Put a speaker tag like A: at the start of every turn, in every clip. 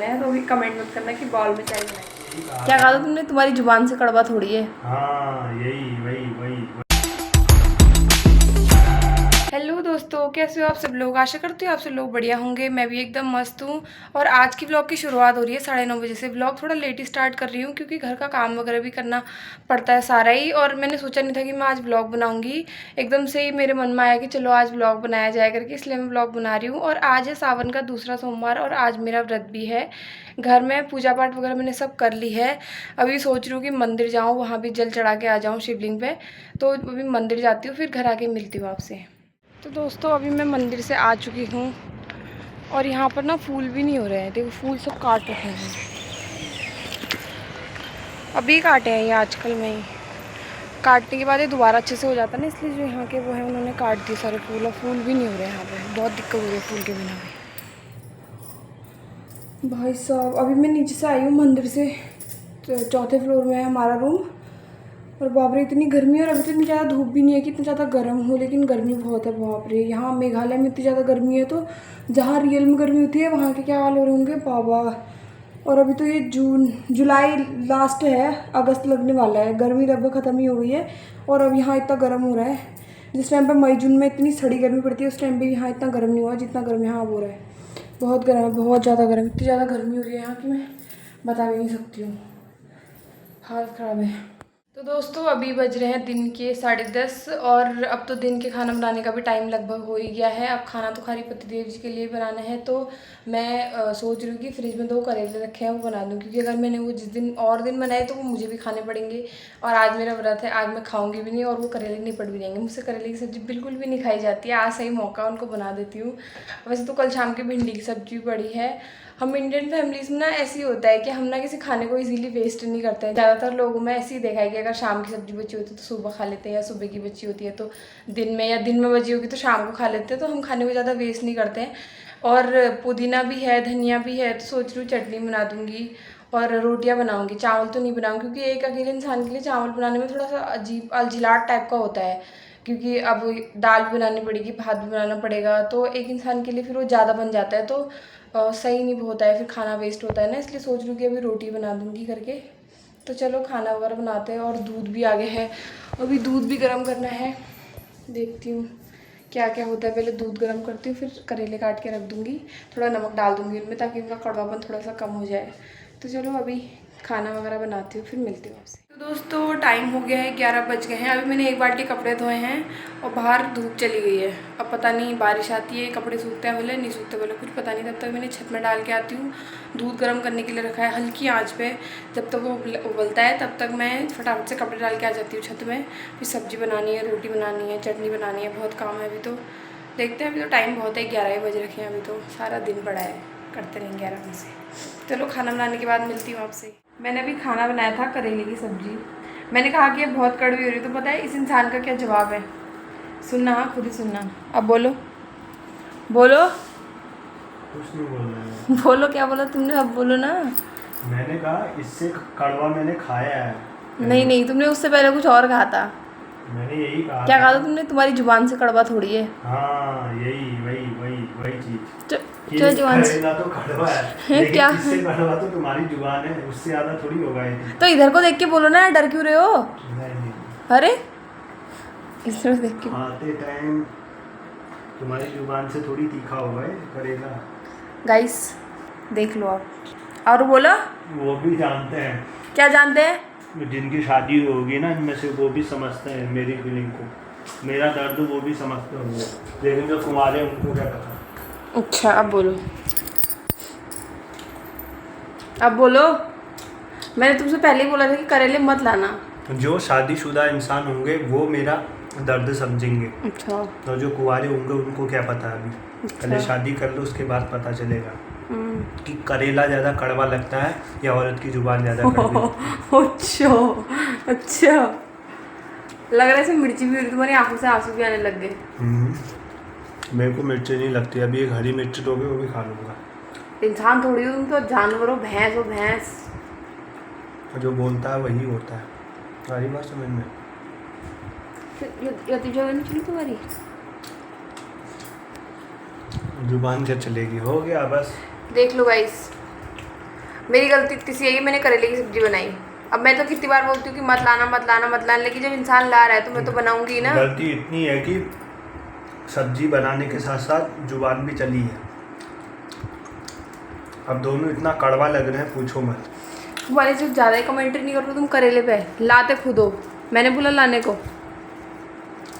A: बनाने हैं, तो अभी कमेंट मत करना कि बॉल में चाय बनाई। क्या कहा था तुमने? तुम्हारी जुबान से कड़वा थोड़ी है।
B: हाँ यही वही।
A: हेलो दोस्तों, कैसे हो आप सब लोग? आशा करती हूँ आप सब लोग बढ़िया होंगे। मैं भी एकदम मस्त हूँ। और आज की व्लॉग की शुरुआत हो रही है 9:30 बजे से। व्लॉग थोड़ा लेट ही स्टार्ट कर रही हूँ क्योंकि घर का काम वगैरह भी करना पड़ता है सारा ही, और मैंने सोचा नहीं था कि मैं आज व्लॉग बनाऊँगी। एकदम से ही मेरे मन में आया कि चलो आज व्लॉग बनाया जाए करके, इसलिए मैं व्लॉग बना रही हूँ। और आज है सावन का दूसरा सोमवार और आज मेरा व्रत भी है। घर में पूजा पाठ वगैरह मैंने सब कर ली है। अभी सोच रही हूँ कि मंदिर जाऊँ, वहाँ भी जल चढ़ा के आ जाऊँ शिवलिंग पे। तो अभी मंदिर जाती हूँ, फिर घर आके मिलती हूँ आपसे। तो दोस्तों अभी मैं मंदिर से आ चुकी हूँ और यहाँ पर ना फूल भी नहीं हो रहे हैं। देखो फूल सब काट रखे हैं, अभी काटे हैं ये आजकल में ही। काटने के बाद ये दोबारा अच्छे से हो जाता है ना, इसलिए जो यहाँ के वो है उन्होंने काट दिए सारे फूल। और फूल भी नहीं हो रहे हैं यहाँ पे, बहुत दिक्कत हो रही है फूल के बिना भी। भाई साहब अभी मैं नीचे से आई हूँ मंदिर से, तो चौथे फ्लोर में है हमारा रूम। और बाप रे इतनी गर्मी है, और अभी तो इतनी ज़्यादा धूप भी नहीं है कि इतना ज़्यादा गर्म हो, लेकिन गर्मी बहुत है बाप रे। यहाँ मेघालय में इतनी ज़्यादा गर्मी है, तो जहाँ रियल में गर्मी होती है वहाँ के क्या हाल हो रहे होंगे बाबा। और अभी तो ये जुलाई लास्ट है, अगस्त लगने वाला है, गर्मी लगभग ख़त्म ही हो गई है। और अब यहाँ इतना गर्म हो रहा है। जिस टाइम पर मई जून में इतनी सड़ी गर्मी पड़ती है, उस टाइम पर यहाँ इतना गर्म नहीं हुआ जितना गर्म यहाँ अब हो रहा है। बहुत गर्म है, बहुत ज़्यादा गर्म, इतनी ज़्यादा गर्मी हो रही है यहाँ की मैं बता भी नहीं सकती हूँ। हालत ख़राब है। तो दोस्तों अभी बज रहे हैं दिन के 10:30 और अब तो दिन के खाना बनाने का भी टाइम लगभग हो ही गया है। अब खाना तो खाली पतिदेव जी के लिए बनाना है, तो मैं सोच रही हूँ कि फ्रिज में 2 करेले रखे हैं वो बना दूँ, क्योंकि अगर मैंने वो जिस दिन और दिन बनाए तो वो मुझे भी खाने पड़ेंगे। और आज मेरा व्रत है, आज मैं खाऊंगी भी नहीं और वो करेले निपट भी जाएंगे। मुझसे करेले की सब्ज़ी बिल्कुल भी नहीं खाई जाती है। आज सही मौका उनको बना देती हूँ। वैसे तो कल शाम की भिंडी की सब्ज़ी पड़ी है। हम इंडियन फैमिलीज में ना ऐसे ही होता है कि हम ना किसी खाने को इजीली वेस्ट नहीं करते हैं। ज़्यादातर लोगों में ऐसे ही देखा है कि अगर शाम की सब्जी बची होती है तो सुबह खा लेते हैं, या सुबह की बची होती है तो दिन में, या दिन में बची होगी तो शाम को खा लेते हैं। तो हम खाने को ज़्यादा वेस्ट नहीं करते हैं। और पुदीना भी है, धनिया भी है, तो सोच रही हूँ चटनी बना दूँगी और रोटियाँ बनाऊँगी। चावल तो नहीं बनाऊँगी क्योंकि एक अकेले इंसान के लिए चावल बनाने में थोड़ा सा अजीब अलझिलाहट टाइप का होता है, क्योंकि अब दाल भी बनानी पड़ेगी, भात भी बनाना पड़ेगा, तो एक इंसान के लिए फिर वो ज़्यादा बन जाता है, तो सही नहीं होता है, फिर खाना वेस्ट होता है ना। इसलिए सोच रही हूँ कि अभी रोटी बना दूँगी करके। तो चलो खाना वगैरह बनाते हैं। और दूध भी आ गया है, अभी दूध भी गर्म करना है। देखती हूँ क्या क्या होता है, पहले दूध गर्म करती हूँ, फिर करेले काट के रख दूँगी, थोड़ा नमक डाल दूँगी उनमें ताकि उनका कड़वापन थोड़ा सा कम हो जाए। तो चलो अभी खाना वगैरह बनाती हूँ, फिर मिलती हूँ आपसे। तो दोस्तों टाइम हो गया है, 11 बज गए हैं। अभी मैंने 1 बाल्टी कपड़े धोए हैं और बाहर धूप चली गई है। अब पता नहीं बारिश आती है, कपड़े सूखते हैं बोले, नहीं सूखते बोले, कुछ पता नहीं। तब तक मैंने छत में डाल के आती हूँ। दूध गर्म करने के लिए रखा है हल्की आंच पे, जब तक वो उबलता है तब तक मैं फटाफट से कपड़े डाल के आ जाती हूँ छत में। फिर सब्ज़ी बनानी है, रोटी बनानी है, चटनी बनानी है, बहुत काम है अभी। तो देखते हैं, अभी तो टाइम बहुत है, 11 ही बज रखे हैं। अभी तो सारा दिन पड़ा है, करते रहेंगे 11 बजे से। चलो खाना बनाने के बाद मिलती हूँ आपसे। मैंने अभी खाना बनाया था करेले की सब्ज़ी। मैंने कहा कि ये बहुत कड़वी हो रही है, तो पता है इस इंसान का क्या जवाब है? सुनना, हाँ खुद ही सुनना। अब बोलो बोलो
B: कुछ नहीं बोल रहे हैं।
A: बोलो, क्या बोला तुमने? अब बोलो ना।
B: मैंने कहा इससे कड़वा मैंने खाया है।
A: नहीं नहीं, तुमने उससे पहले कुछ और कहा था।
B: मैंने यही कहा
A: क्या
B: था।
A: कहा था तुमने? तुम्हारी जुबान से कड़वा थोड़ी है।
B: हाँ यही वही चीज।
A: जो जुबान से
B: करेला तो कड़वा है लेकिन
A: क्या?
B: इससे कड़वा तो तुम्हारी जुबान है, उससे ज्यादा थोड़ी होगा ये।
A: तो इधर को देख के बोलो ना, डर क्यों रहे हो?
B: नहीं।
A: अरे इस तरफ देख के।
B: खाते टाइम तुम्हारी जुबान से थोड़ी तीखा होगा ये करेला।
A: गाइस देख लो आप, और बोलो।
B: वो भी जानते हैं।
A: क्या जानते हैं?
B: जिनकी शादी होगी ना इनमें से, वो भी समझते हैं मेरी फीलिंग को, मेरा दर्द वो भी समझते होंगे, लेकिन जो कुंवारे हैं उनको क्या पता।
A: अच्छा अब बोलो, अब बोलो। मैंने तुमसे पहले ही बोला था कि करेले मत लाना।
B: जो शादीशुदा इंसान होंगे वो मेरा दर्द समझेंगे।
A: अच्छा।
B: और जो कुंवारे होंगे उनको क्या पता अभी।
A: अच्छा।
B: पहले शादी कर लो, उसके बाद पता चलेगा कि करेला ज़्यादा कड़वा लगता है या औरत की जुबान ज़्यादा कड़वी।
A: अच्छा लग रहा है इसे मिर्ची भी, तुम्हारी आंखों से आंसू भी आने लग गए।
B: मेरे को मिर्ची नहीं लगती, अभी एक हरी मिर्ची दोगे वो भी खा लूँगा।
A: इंसान थोड़ी हो तुम तो, जानवर हो, भैंस हो भैंस।
B: जो बोलता है वही होता है, सारी बात समझ में।
A: जगह नहीं चली तुम्हारी
B: जुबान क्या चलेगी, हो गया बस।
A: देख लो गाइस, मेरी गलती इतनी सी है कि मैंने करेले की सब्जी बनाई। अब मैं तो कितनी बार बोलती हूँ कि मत लाना मत लाना मत लाना, लेकिन जब इंसान ला रहा है तो मैं तो बनाऊंगी ना।
B: गलती इतनी है कि सब्जी बनाने के साथ साथ जुबान भी चली है। अब दोनों इतना कड़वा लग रहे हैं, पूछो मत।
A: तुम्हारे से ज़्यादा ही कमेंट्री नहीं करो तुम करेले पे, लाते खुद हो, मैंने बोला लाने को।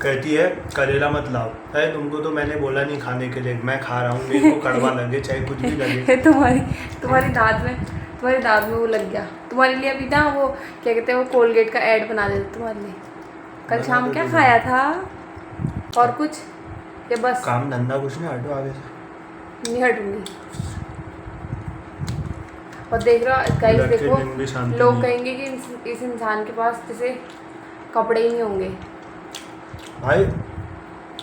B: कहती है करेला मत लाओ। अरे तुमको तो मैंने बोला नहीं खाने के लिए, मैं खा रहा हूँ, मेरे को कड़वा लगे चाहे कुछ भी लगे।
A: तुम्हारी दांत में वो लग गया। तुम्हारे लिए अभी ना वो क्या कहते हैं, वो कोलगेट का ऐड बना देते तुम्हारे लिए। कल शाम क्या खाया था और कुछ या बस
B: काम धंधा कुछ नहीं, हटो आगे से।
A: नहीं हटूंगी। और देख रहा गाइस, देखो लोग कहेंगे कि इस इंसान के पास जैसे कपड़े ही नहीं होंगे।
B: भाई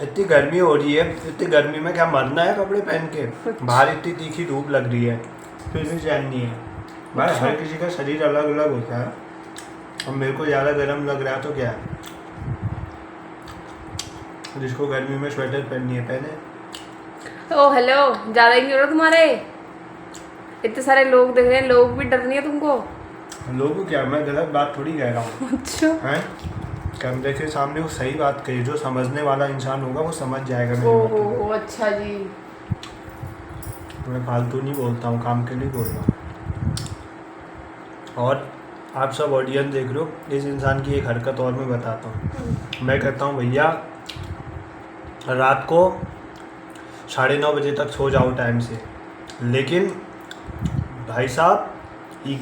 B: इतनी गर्मी हो रही है, इतनी गर्मी में क्या मरना है कपड़े पहन के? बाहर इतनी तीखी धूप लग रही है, फिर भी चैन नहीं है भाई। हर किसी का शरीर अलग अलग होता है। अब मेरे को ज़्यादा गर्म लग रहा है तो क्या है, जिसको गर्मी में स्वेटर पहननी है पहने।
A: ओ हेलो, ज़्यादा ही नहीं हो रहा तुम्हारे, इतने सारे लोग देख रहे हैं, लोग भी डर नहीं है तुमको।
B: लोगों क्या, मैं गलत बात थोड़ी कह रहा हूँ।
A: अच्छा
B: हैं, कैमरे के सामने वो सही बात कही, जो समझने वाला इंसान होगा वो समझ जाएगा मेरी बात को।
A: ओहो अच्छा जी।
B: मैं फालतू नहीं बोलता हूँ, काम के लिए बोल रहा हूँ। और आप सब ऑडियंस देख रहे हो, इस इंसान की एक हरकत और मैं बताता हूँ। मैं कहता हूँ भैया रात को 9:30 बजे तक सो जाओ टाइम से, लेकिन भाई साहब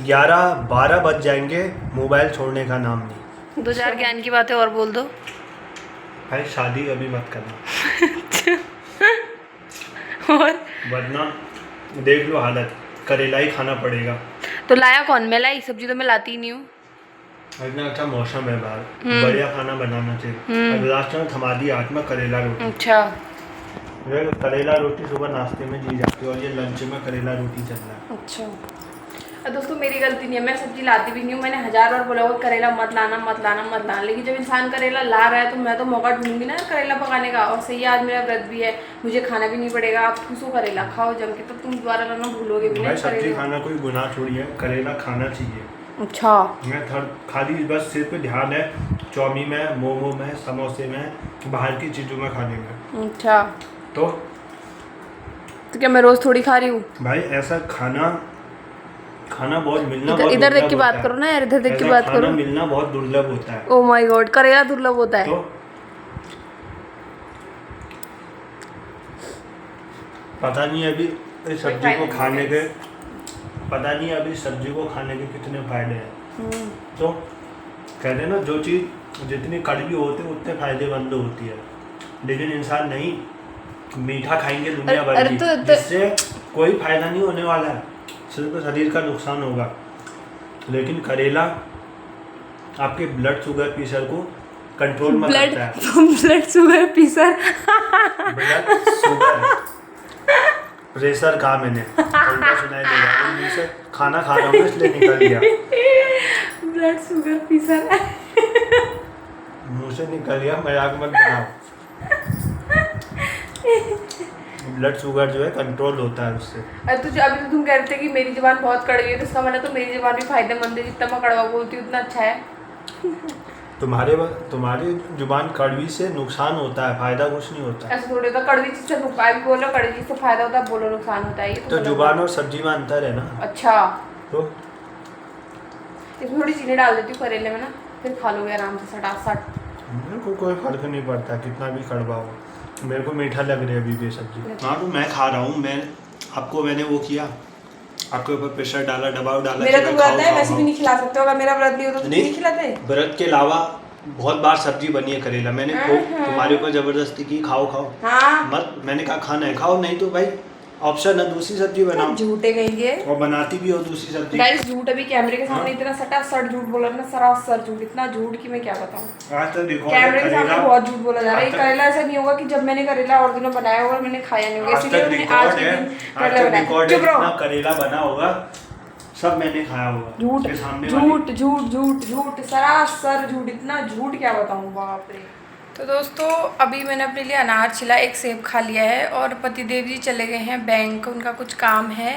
B: 11-12 बज जाएंगे, मोबाइल छोड़ने का नाम नहीं।
A: 2-4 ज्ञान की बातें और बोल दो।
B: भाई शादी कभी मत करना
A: और
B: वरना देख लो हालत, करेला ही खाना पड़ेगा।
A: तो लाया कौन? मैं लाई, सब्जी तो मैं लाती ही नहीं हूँ।
B: इतना अच्छा मौसम है बाहर, बढ़िया खाना बनाना चाहिए। अब लास्ट में थमा दी हाथ में करेला रोटी।
A: अच्छा
B: करेला रोटी सुबह नाश्ते में दी जाती है और ये लंच में करेला रोटी चल रहा है।
A: अच्छा दोस्तों मेरी गलती नहीं है, मैं सब्जी लाती भी नहीं हूँ। मैंने 1000 बार बोला हुआ करेला मत लाना मत लाना मत लाना, लेकिन जब इंसान करेला ला रहा है तो मैं तो मौका ढूंढूंगी ना करेला पकाने का। और सही है, आज मेरा व्रत भी है, मुझे खाना भी नहीं पड़ेगा। आप खुशो करेला खाओ जम के, तो तुम दोबारा लाना भूलोगे भी नहीं।
B: सब्जी खाना कोई गुनाह थोड़ी है, करेला खाना चाहिए।
A: अच्छा
B: मैं खाली बस सिर्फ ध्यान है चौमी में, मोमो में, समोसे में, बाहर की चीज़ों में खाने में।
A: अच्छा
B: तो
A: क्या मैं रोज थोड़ी खा रही हूँ
B: भाई? ऐसा खाना बहुत मिलना,
A: इधर देख की बात करो ना यार, इधर देख की बात करो।
B: मिलना बहुत दुर्लभ होता है।
A: ओ माय गॉड, करेला दुर्लभ होता है?
B: तो पता नहीं अभी इस सब्जी को खाने के कितने फायदे हैं। तो कहते हैं ना, जो चीज़ जितनी कड़वी होती है उतने फायदेमंद होती है, लेकिन इंसान नहीं मीठा खाएंगे दुनिया भर की, जिससे कोई फायदा नहीं होने वाला है, सिर्फ शरीर का नुकसान होगा। लेकिन करेला आपके ब्लड शुगर प्रेशर को कंट्रोल में रखता है।
A: ब्लड शुगर
B: प्रेशर कहा मैंने, उल्टा सुनाई देगा। मुंह से खाना खा रहा हूँ इसलिए निकल गया।
A: ब्लड शुगर प्रेशर
B: मुंह से निकल गया, मजाक मत बनाओ। ब्लड शुगर जो है कंट्रोल होता है उससे।
A: अभी तो तुम कह रहे थे कि मेरी जुबान बहुत कड़वी है, तो इसका मतलब तो मेरी जुबान भी फायदेमंद है, जितना मैं कड़वा बोलती हूँ उतना अच्छा है।
B: तुम्हारी जुबान कड़वी से नुकसान होता है, फायदा कुछ नहीं होता।
A: ऐसा थोड़ी होता, कड़वी चीज से नुकसान बोलो, कड़वी चीज से फायदा होता है बोलो नुकसान होता है। ये
B: तो जुबान और सब्जी में अंतर है ना।
A: अच्छा
B: तो
A: इसमें थोड़ी चीनी डाल देती हूँ करेले में ना, फिर खा लोगे आराम से सटासट।
B: मेरे को कोई फर्क नहीं पड़ता कितना भी कड़वा हो, मेरे को मीठा लग रहा है अभी भी सब्जी। हाँ तो मैं खा रहा हूँ, मैंने वो किया, आपके ऊपर प्रेशर डाला, दबाव डाला।
A: मेरा तो व्रत है, वैसे भी नहीं खिला सकते हो। अगर मेरा व्रत नहीं होता तो नहीं खिलाते।
B: व्रत के अलावा बहुत बार सब्जी बनी है करेला, मैंने तुम्हारे ऊपर जबरदस्ती की, खाओ
A: हाँ।
B: मत, मैंने कहा खाना है खाओ, नहीं तो भाई ऑप्शन है दूसरी सब्जी बनाओ।
A: झूठे कहेंगे
B: और बनाती भी हो दूसरी सब्जी।
A: गाइस झूठ अभी कैमरे के सामने इतना सटासट झूठ बोला ना, सरासर झूठ, इतना झूठ कि मैं क्या बताऊं।
B: आज तक देखो
A: कैमरे के सामने बहुत झूठ बोला जा रहा है। करेला ऐसा नहीं होगा कि जब मैंने करेला और दिनों बनाया होगा मैंने खाया नहीं होगा, इसलिए मैंने आज के दिन करेला बनाया। चुप रहो,
B: करेला बना होगा सब मैंने खाया होगा।
A: झूठ झूठ झूठ झूठ झूठ सरासर झूठ, इतना झूठ क्या बताऊं, बाप रे। तो दोस्तों अभी मैंने अपने लिए अनार छिला, एक सेब खा लिया है और पतिदेव जी चले गए हैं बैंक, उनका कुछ काम है।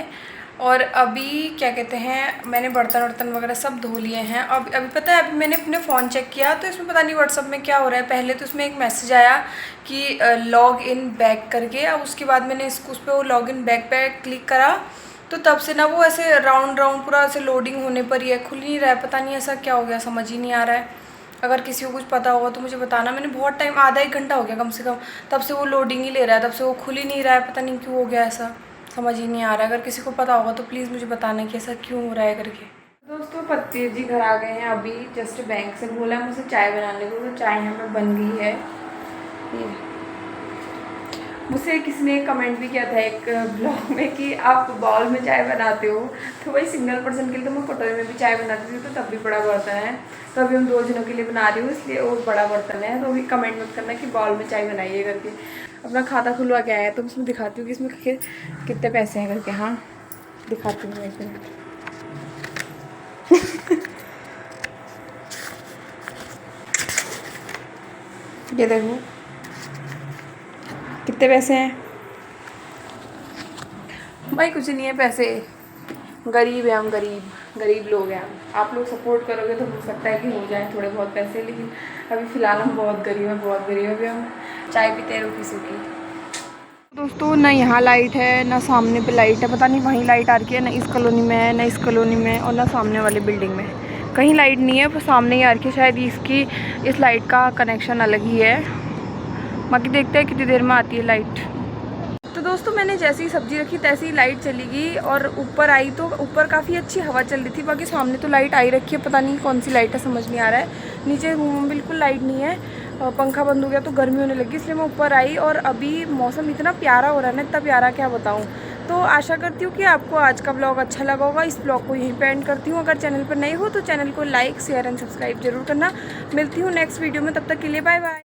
A: और अभी क्या कहते हैं, मैंने बर्तन वर्तन वगैरह सब धो लिए हैं। अब अभी पता है, अभी मैंने अपने फ़ोन चेक किया तो इसमें पता नहीं व्हाट्सअप में क्या हो रहा है। पहले तो उसमें एक मैसेज आया कि लॉग इन बैक करके, अब उसके बाद मैंने इसको उस पर वो लॉग इन बैक पे क्लिक करा तो तब से ना वो ऐसे राउंड राउंड पूरा ऐसे लोडिंग होने पर ही है, खुल नहीं रहा है। पता नहीं ऐसा क्या हो गया, समझ ही नहीं आ रहा है। अगर किसी को कुछ पता होगा तो मुझे बताना। मैंने बहुत टाइम, आधा एक घंटा हो गया कम से कम, तब से वो लोडिंग ही ले रहा है, तब से वो खुल ही नहीं रहा है। पता नहीं क्यों हो गया ऐसा, समझ ही नहीं आ रहा है। अगर किसी को पता होगा तो प्लीज़ मुझे बताना कि ऐसा क्यों हो रहा है करके। दोस्तों पति जी घर आ गए हैं अभी, जस्ट बैंक से बोला मुझे चाय बनाने को, तो चाय यहाँ पे बन गई है। ये मुझसे किसी ने कमेंट भी किया था एक ब्लॉग में कि आप बाउल में चाय बनाते हो, तो वही सिंगल पर्सन के लिए तो मैं कटोरे में भी चाय बनाती थी, तो तब भी बड़ा बर्तन है। तो अभी हम 2 जनों के लिए बना रही हूँ, इसलिए वो बड़ा बर्तन है। तो अभी कमेंट मत करना कि बाउल में चाय बनाइए करके। अपना खाता खुलवा के आया है तो उसमें दिखाती हूँ कि इसमें कितने पैसे हैं करके। हाँ दिखाती हूँ एक मिनट। ये देखो कितने पैसे हैं भाई। कुछ नहीं है पैसे, गरीब है हम, गरीब लोग हैं हम। आप लोग सपोर्ट करोगे तो हो सकता है कि हो जाए थोड़े बहुत पैसे, लेकिन अभी फ़िलहाल हम बहुत गरीब हैं, बहुत गरीब। अभी हम चाय पीते हैं रूखी सूखी। दोस्तों ना यहाँ लाइट है ना सामने पे लाइट है, पता नहीं वहीं लाइट आ रही है, ना इस कॉलोनी में है ना इस कॉलोनी में, और ना सामने वाली बिल्डिंग में कहीं लाइट नहीं है, पर सामने ही आ रही है। शायद इसकी इस लाइट का कनेक्शन अलग ही है। बाकी देखते हैं कितनी देर में आती है लाइट। तो दोस्तों मैंने जैसे ही सब्जी रखी तैसे ही लाइट चली गई, और ऊपर आई तो ऊपर काफ़ी अच्छी हवा चल रही थी। बाकी सामने तो लाइट आई रखी है, पता नहीं कौन सी लाइट है, समझ नहीं आ रहा है। नीचे रूम में बिल्कुल लाइट नहीं है, पंखा बंद हो गया तो गर्मी होने लगी, इसलिए मैं ऊपर आई। और अभी मौसम इतना प्यारा हो रहा है ना, इतना प्यारा क्या बताऊँ। तो आशा करती हूँ कि आपको आज का ब्लॉग अच्छा लगा होगा। इस ब्लॉग को यहीं पे एंड करती हूँ। अगर चैनल पर नए हो तो चैनल को लाइक शेयर एंड सब्सक्राइब जरूर करना। मिलती हूँ नेक्स्ट वीडियो में, तब तक के लिए बाय बाय।